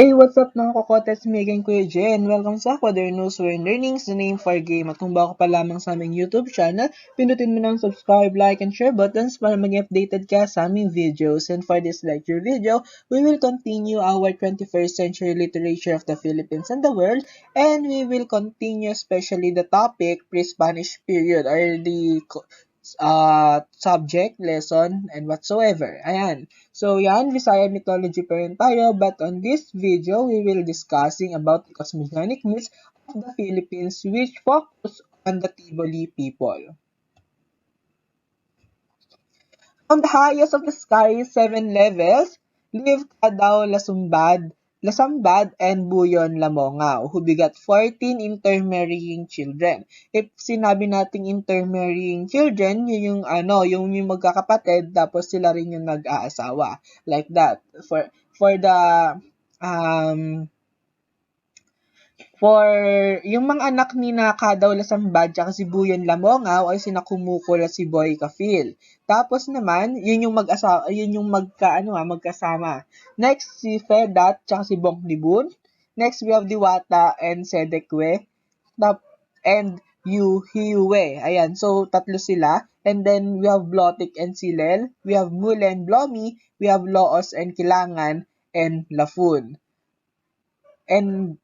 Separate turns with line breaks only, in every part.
Hey, what's up mga kokotes? Me again, Kuya Jen. Welcome sa Kuwaderknows, where learning's the name for game. At kung bago pa lamang sa aming YouTube channel, pinutin mo ng subscribe, like, and share buttons para maging updated ka sa aming videos. And for this lecture video, we will continue our 21st century literature of the Philippines and the world. And we will continue especially the topic pre-Spanish period or the subject, lesson, and whatsoever. Ayan. So, yan, Visaya mythology pa rin tayo, but on this video, we will discussing about the cosmogonic myths of the Philippines which focus on the Tiboli people. On the highest of the sky, 7 levels, lived Kadaw Lasambad and Buyon Lamongaw, who begat 14 intermarrying children. If sinabi nating intermarrying children, yun yung magkakapatid, tapos sila rin yung nag-aasawa. Like that. For the um For yung mga anak ni Kadaw Lasambad at si Buyon Lamongaw ay sina Kumukol at si Boy Kafil. Tapos naman, yun yung magkasama. Next, si Fedat at si Bong Libun. Next, we have Diwata and Sedekwe. And Hiwe. Ayan, so tatlo sila. And then, we have Blotik and Silel. We have Mule and Blomi. We have Loos and Kilangan and Lafun. And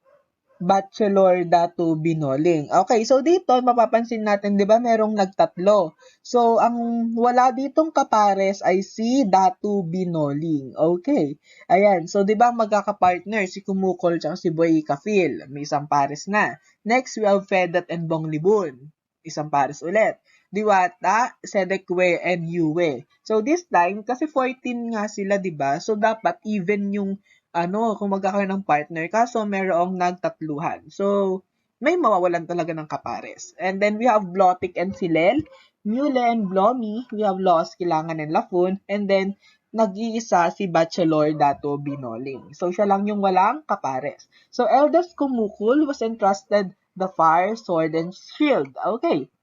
Bachelor Datu Binoling. Okay, so dito mapapansin natin, 'di ba, merong nagtatlo. So ang wala ditong kapares ay si Datu Binoling. Okay. Ayan, so 'di ba magkaka-partner si Kumukol at si Boy Kafil, may isang pares na. Next, we have Fedat and Bong Libun. Isang pares ulit. Diwata, Sedekwe, and Yue. So this time, kasi 14 nga sila, 'di ba? So dapat even yung kung magkakaroon ng partner, kaso merong nagtatluhan. So, may mawawalan talaga ng kapares. And then, we have Blotik and Silel, Mule and Blomi, we have Los, Kilangan, and Lafun, and then, nag-iisa si Bachelor Dato Binoling. So, siya lang yung walang kapares. So, eldest Kumukul was entrusted the fire, sword, and shield. Okay.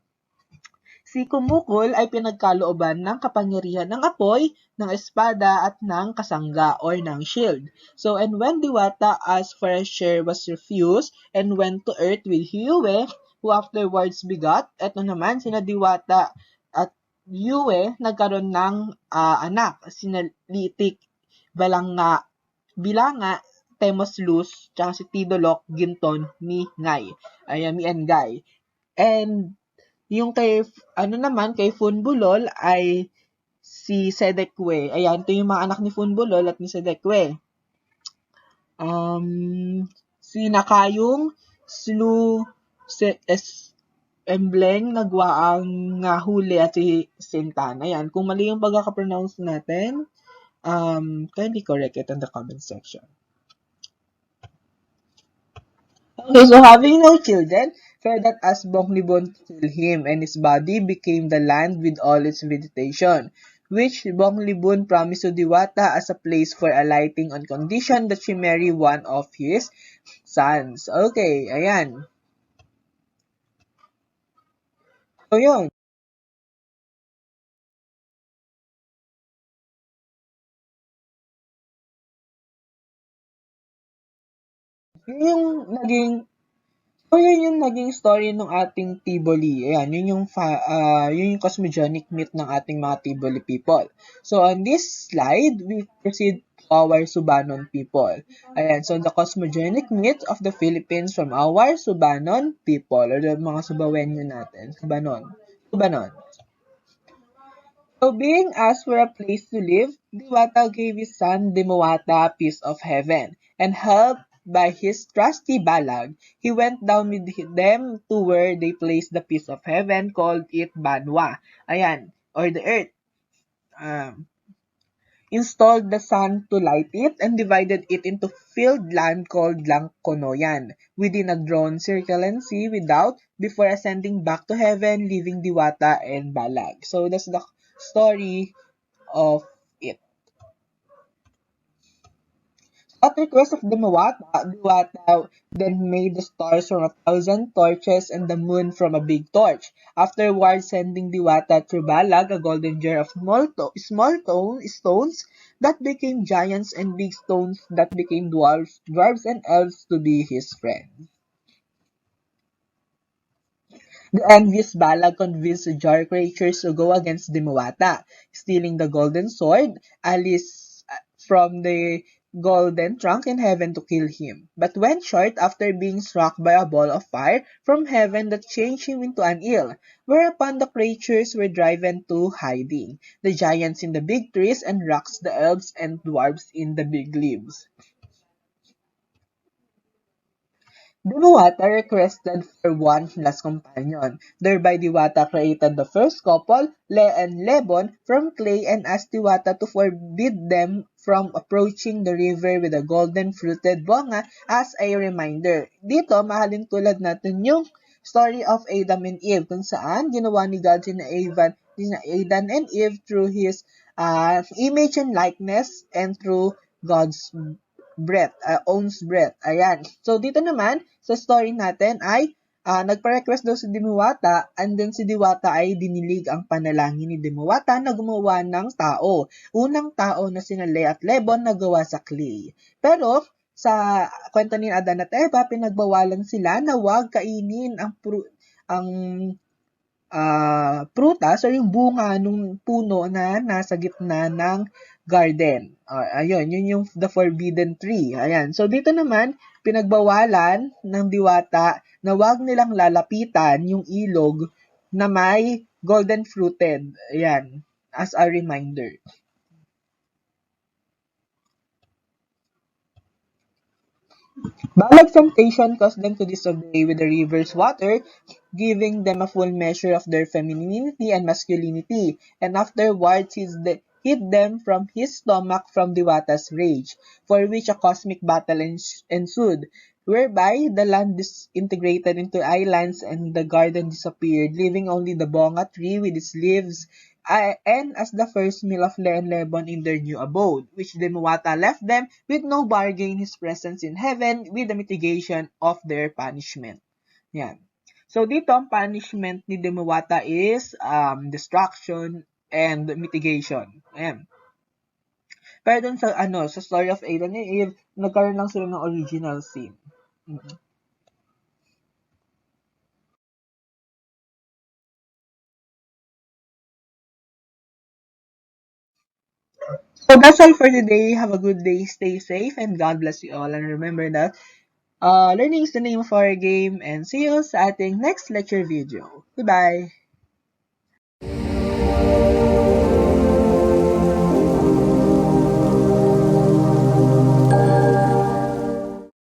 Si Kumukul ay pinagkalooban ng kapangyarihan ng apoy, ng espada at ng kasangga or ng shield. So, and when Diwata asked for a share was refused and went to earth with Hiwe, who afterwards begot. Ito naman, sina Diwata at Hiwe nagkaroon ng anak, sina Litik, Bilanga, Temoslus, tsaka si Tidolok, Ginton, Ngay. Ayan, Mi and Guy. And yung kay Funbulol ay si Sedekwe. Ayan, ito yung mga anak ni Funbulol at ni Sedekwe. Si Nakayong, Slu, Embleng, Nagwaang, Ngahuli at si Sintan. Ayan, kung mali yung pagkaka-pronounce natin, kindly correct it in the comment section. Okay, so having no children, Fedat asked Bonglibon to kill him, and his body became the land with all its vegetation, which Bonglibon promised to Diwata as a place for alighting on condition that she marry one of his sons. Okay, ayan. So, yun. Yung naging So, yun yung naging story ng ating Tiboli. Ayan, yun yung cosmogonic myth ng ating mga Tiboli people. So, on this slide, we proceed to our Subanon people. Ayan, so the cosmogonic myth of the Philippines from our Subanon people, or the mga Subawenyo natin. Subanon. So, being asked for a place to live, Diwata gave his son Dimawata a piece of heaven, and helped by his trusty balag, he went down with them to where they placed the piece of heaven, called it Banwa. Ayan, or the earth. Installed the sun to light it, and divided it into field land called Langkonoyan, within a drawn circle and sea without, before ascending back to heaven, leaving Diwata and Balag. So that's the story of it. At request of Diwata then made the stars from 1,000 torches and the moon from a big torch. Afterwards, sending Diwata through Balag, a golden jar of stones that became giants and big stones that became dwarves and elves to be his friends. The envious Balag convinced the jar creatures to go against Dimawata, stealing the golden sword, Alice from the golden trunk in heaven to kill him, but went short after being struck by a ball of fire from heaven that changed him into an eel, whereupon the creatures were driven to hiding, the giants in the big trees and rocks, the elves and dwarves in the big leaves. Diwata requested for one last companion. Thereby Diwata created the first couple, Le and Lebon, from clay and asked Diwata to forbid them from approaching the river with a golden fruited bonga as a reminder. Dito, mahalin tulad natin yung story of Adam and Eve kung saan ginawa ni God sina Adam and Eve through his image and likeness and through God's owns breath. Ayan. So, dito naman, sa story natin ay nagpa-request daw si Diwata and then si Diwata ay dinilig ang panalangin ni Diwata na gumawa ng tao. Unang tao na sina Le at Lebon na gawa sa clay. Pero, sa kwento ni Adan at Eva, pinagbawalan sila na huwag kainin ang prutas or yung bunga ng puno na nasa gitna ng garden. Ayun, yun yung the forbidden tree. Ayan. So, dito naman, pinagbawalan ng Diwata na wag nilang lalapitan yung ilog na may golden fruited. Ayan, as a reminder. Balag's temptation caused them to disobey with the river's water, giving them a full measure of their femininity and masculinity, and afterwards hid them from his stomach from Diwata's rage, for which a cosmic battle ensued, whereby the land disintegrated into islands and the garden disappeared, leaving only the bonga tree with its leaves and as the first meal of Le and Lebon in their new abode, which Demawata left them with no bargain his presence in heaven with the mitigation of their punishment. Yan. So dito, ang punishment ni Demawata is destruction and mitigation. Ayan. Pero dun sa, sa story of Adam and Eve, nagkaroon lang sila ng original sin. Mm-hmm. So that's all for today. Have a good day, stay safe, and God bless you all. And remember that learning is the name of our game, and see you sa ating next lecture video. Goodbye!